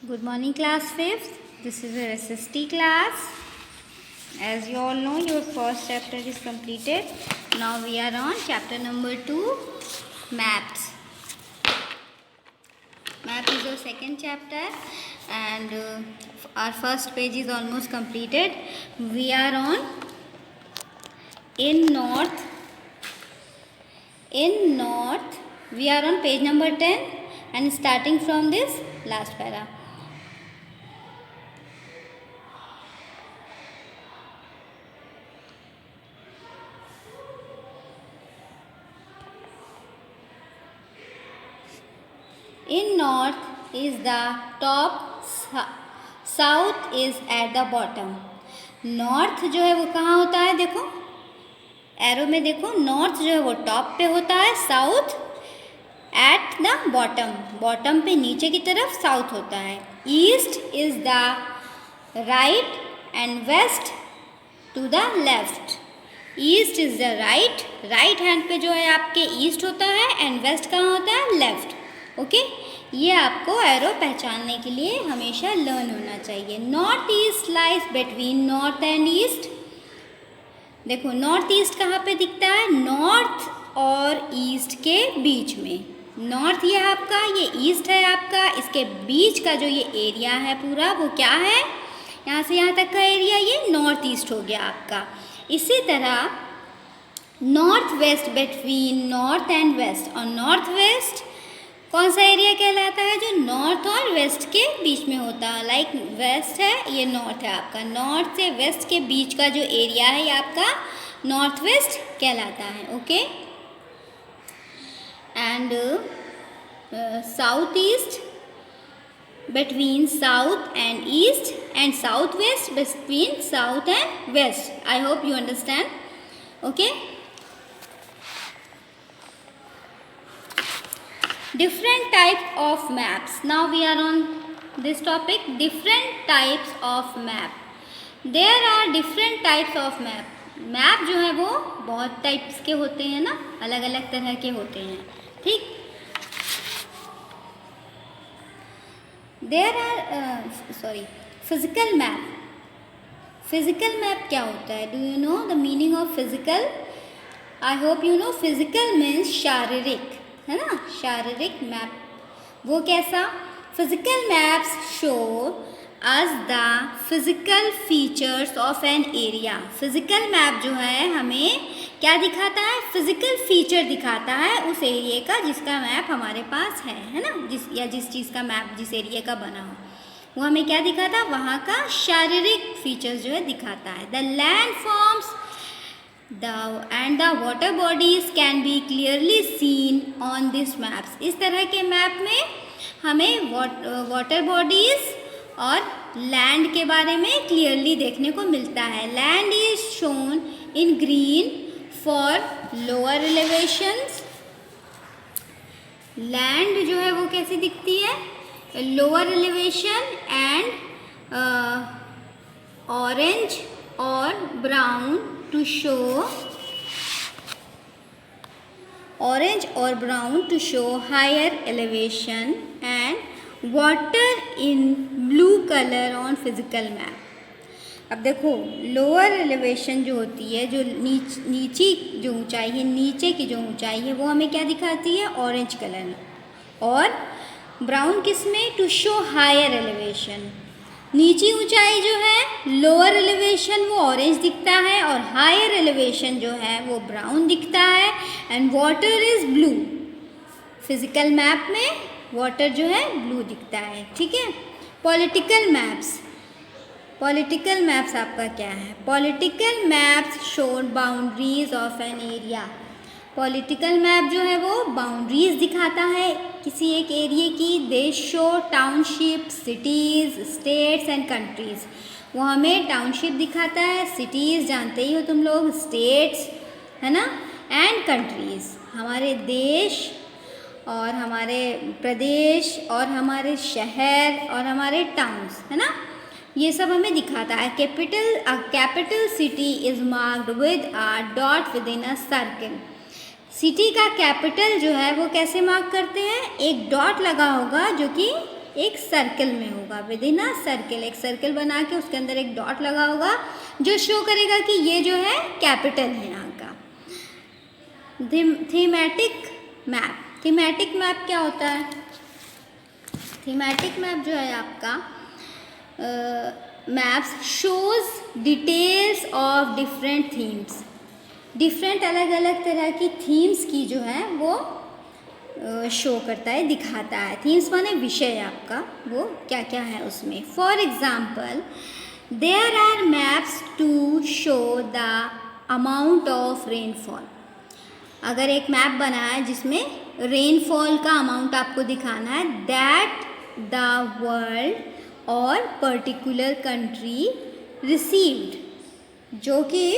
Good morning, class 5th. This is your SST class. As you all know, your first chapter is completed. Now we are on chapter number 2, maps. Map is your second chapter, and our first page is almost completed. We are on in north. We are on page number 10 and starting from this last para. In north is the top, south is at the bottom. North जो है वो कहाँ होता है, देखो arrow में देखो, north जो है वो टॉप पे होता है, south at the bottom, bottom पे नीचे की तरफ साउथ होता है. East is the right and west to the left. East is the right, right hand पे जो है आपके ईस्ट होता है एंड वेस्ट कहाँ होता है, लेफ्ट. ओके ये आपको एरो पहचानने के लिए हमेशा लर्न होना चाहिए. North east lies between north and east. देखो नॉर्थ ईस्ट कहाँ पे दिखता है, नॉर्थ और ईस्ट के बीच में. नॉर्थ ये आपका, ये ईस्ट है आपका, इसके बीच का जो ये एरिया है पूरा वो क्या है, यहाँ से यहाँ तक का एरिया ये नॉर्थ ईस्ट हो गया आपका. इसी तरह north west between north and west, और नॉर्थ वेस्ट कौन सा एरिया कहलाता है, जो नॉर्थ और वेस्ट के बीच में होता है. लाइक वेस्ट है, ये नॉर्थ है आपका, नॉर्थ से वेस्ट के बीच का जो एरिया है ये आपका नॉर्थ वेस्ट कहलाता है. Okay and south east between south and east and south west between south and west. I hope you understand. Okay different types of maps. Now we are on this topic, different types of map. There are different types of map. Map जो है वो बहुत types के होते हैं ना, अलग अलग तरह के होते हैं. ठीक, there are physical map. Physical map क्या होता है, do you know the meaning of physical? I hope you know. Physical means शारीरिक, है ना, शारीरिक मैप. वो कैसा? Physical maps show us the physical features of an area. Physical map जो है हमें क्या दिखाता है, फिजिकल फीचर दिखाता है उस एरिया का जिसका मैप हमारे पास है ना, जिस चीज़ का मैप जिस एरिया का बना हो वो हमें क्या दिखाता है, वहाँ का शारीरिक फीचर्स जो है दिखाता है. The land forms and the water bodies can be clearly seen on these maps. इस तरह के मैप में हमें वाटर बॉडीज और लैंड के बारे में क्लियरली देखने को मिलता है. Land is shown in green for lower elevations. Land जो है वो कैसी दिखती है, लोअर एलिवेशन, एंड ऑरेंज और brown to show orange or brown to show higher elevation, and water in blue color on physical map. अब देखो lower elevation जो होती है, जो नीची जो ऊंचाई है, नीचे की जो ऊंचाई है वो हमें क्या दिखाती है, ऑरेंज कलर में, और ब्राउन किस में, टू शो हायर एलिवेशन. नीची ऊंचाई जो है लोअर एलिवेशन वो ऑरेंज दिखता है, और हायर एलिवेशन जो है वो ब्राउन दिखता है. And water is blue. Physical map में वाटर जो है ब्लू दिखता है. ठीक है. Political maps. पॉलिटिकल मैप्स आपका क्या है, political maps show boundaries of an area. Political map जो है वो बाउंड्रीज दिखाता है किसी एक एरिया की. दे show township, cities, states and countries. वो हमें टाउनशिप दिखाता है, सिटीज़ जानते ही हो तुम लोग, स्टेट्स है ना, एंड कंट्रीज़ हमारे देश और हमारे प्रदेश और हमारे शहर और हमारे टाउन्स, है ना, ये सब हमें दिखाता है. Capital city is marked with a dot with in a circle. City का कैपिटल जो है वो कैसे मार्क करते हैं, एक डॉट लगा होगा जो कि एक सर्कल में होगा, विद इन अ सर्कल। एक सर्कल बना के उसके अंदर एक डॉट लगा होगा जो शो करेगा कि ये जो है कैपिटल है यहाँ का। Thematic map. थीमेटिक मैप क्या होता है? थीमेटिक मैप जो है आपका maps shows details of different themes. Different अलग अलग तरह की थीम्स की जो है वो शो करता है, दिखाता है। थीम्स माने विषय आपका, वो क्या क्या है उसमें। For example, there are maps to show the amount of rainfall. अगर एक मैप बना है जिसमें रेनफॉल का अमाउंट आपको दिखाना है, दैट द वर्ल्ड और पर्टिकुलर कंट्री रिसीव्ड, जो कि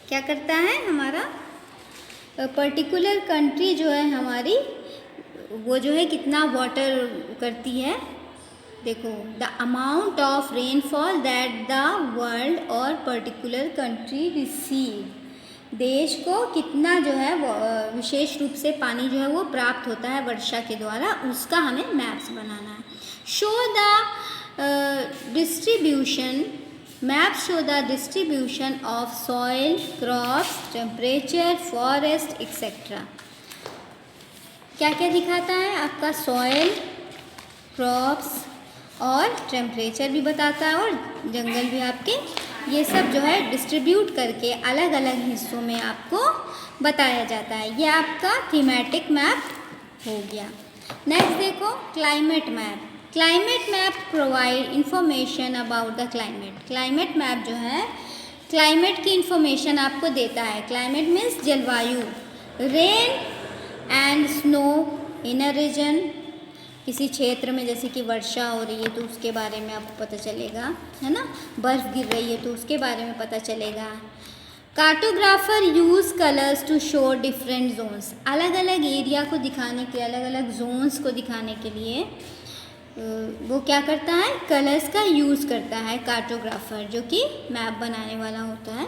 क्या करता है, हमारा पर्टिकुलर कंट्री जो है हमारी, वो जो है कितना वाटर करती है। देखो, the amount of rainfall that the world और पर्टिकुलर कंट्री रिसीव, देश को कितना जो है विशेष रूप से पानी जो है वो प्राप्त होता है वर्षा के द्वारा, उसका हमें मैप्स बनाना है। Show the distribution, maps show the distribution of soil, crops, temperature, forest etcetera. क्या क्या दिखाता है आपका? सॉइल, क्रॉप्स और टेम्परेचर भी बताता है, और जंगल भी आपके, ये सब जो है डिस्ट्रीब्यूट करके अलग अलग हिस्सों में आपको बताया जाता है। ये आपका थीमेटिक मैप हो गया। नेक्स्ट देखो, climate map. Climate map provide information about the climate. Climate map जो है क्लाइमेट की इंफॉर्मेशन आपको देता है। क्लाइमेट मीन्स जलवायु। Rain and snow in a region, किसी क्षेत्र में जैसे कि वर्षा हो रही है तो उसके बारे में आपको पता चलेगा, है ना। बर्फ़ गिर रही है तो उसके बारे में पता चलेगा। Cartographer use colours to show different zones. अलग अलग एरिया को दिखाने के, अलग अलग जोन्स को दिखाने के लिए वो क्या करता है? कलर्स का यूज़ करता है कार्टोग्राफर, जो कि मैप बनाने वाला होता है,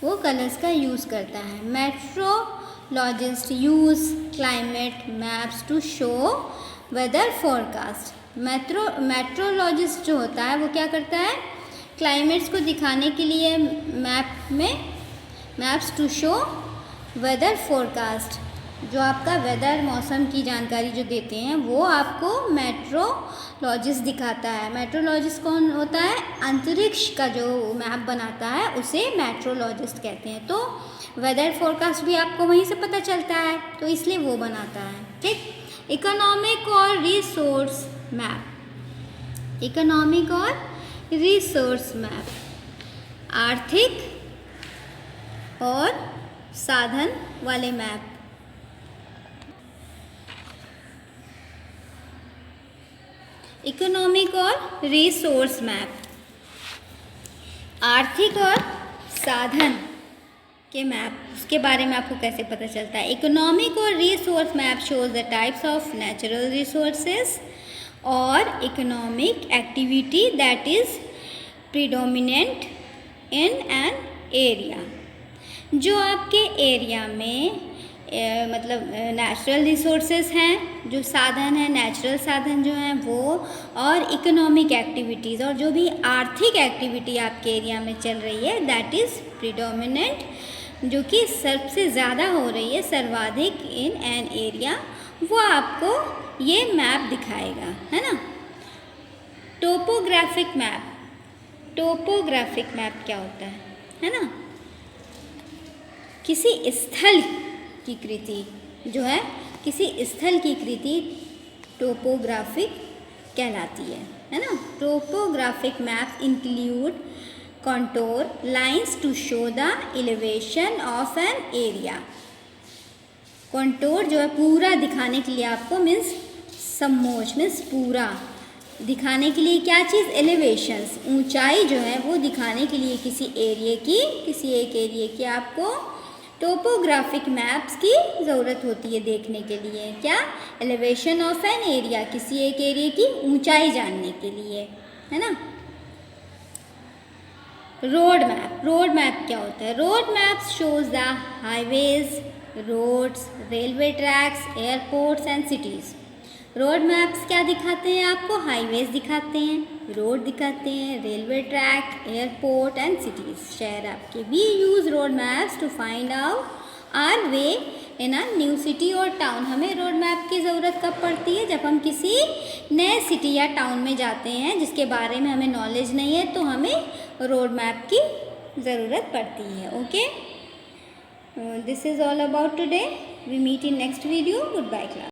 वो कलर्स का यूज़ करता है। Meteorologist use climate maps to show weather forecast. Meteorologist जो होता है वो क्या करता है? क्लाइमेट्स को दिखाने के लिए मैप में maps to show weather forecast, जो आपका वेदर, मौसम की जानकारी जो देते हैं वो आपको मेट्रोलॉजिस्ट दिखाता है। मेट्रोलॉजिस्ट कौन होता है? अंतरिक्ष का जो मैप बनाता है उसे मेट्रोलॉजिस्ट कहते हैं। तो वेदर फोरकास्ट भी आपको वहीं से पता चलता है, तो इसलिए वो बनाता है। ठीक। इकोनॉमिक और रिसोर्स मैप। इकोनॉमिक और रिसोर्स मैप, आर्थिक और साधन वाले मैप। इकोनॉमिक और रिसोर्स मैप, आर्थिक और साधन के मैप, उसके बारे में आपको कैसे पता चलता है? इकोनॉमिक और resource map shows the types of natural resources और economic activity that is predominant in an area. जो आपके एरिया में मतलब नेचुरल रिसोर्सेज हैं, जो साधन हैं, नेचुरल साधन जो हैं वो, और इकोनॉमिक एक्टिविटीज़, और जो भी आर्थिक एक्टिविटी आपके एरिया में चल रही है, दैट इज़ प्रीडोमिनेंट, जो कि सबसे ज़्यादा हो रही है, सर्वाधिक इन एन एरिया, वो आपको ये मैप दिखाएगा, है ना। Topographic map. टोपोग्राफिक मैप क्या होता है ना? किसी स्थल की कृति जो है, किसी स्थल की कृति टोपोग्राफिक कहलाती है ना। Topographic map include contour lines to show the elevation of an area. Contour जो है पूरा दिखाने के लिए आपको, मीन्स समोच मीन्स पूरा दिखाने के लिए, क्या चीज़? एलिवेशंस, ऊंचाई जो है वो दिखाने के लिए किसी एरिया की, किसी एक एरिया की आपको टोपोग्राफिक मैप्स की ज़रूरत होती है देखने के लिए। क्या? एलिवेशन ऑफ एन एरिया, किसी एक एरिया की ऊंचाई जानने के लिए, है ना। Road map. रोड मैप क्या होता है? Road maps shows the highways, roads, railway tracks, airports and cities. Road maps क्या दिखाते हैं आपको? हाईवेज दिखाते हैं, रोड दिखाते हैं, railway track, airport and cities, शहर आपके। We use road maps to find out our way in a new city और टाउन। हमें रोड मैप की ज़रूरत कब पड़ती है? जब हम किसी नए सिटी या टाउन में जाते हैं जिसके बारे में हमें नॉलेज नहीं है, तो हमें रोड मैप की ज़रूरत पड़ती है। Okay, this is all about today. We meet in next video. Goodbye class.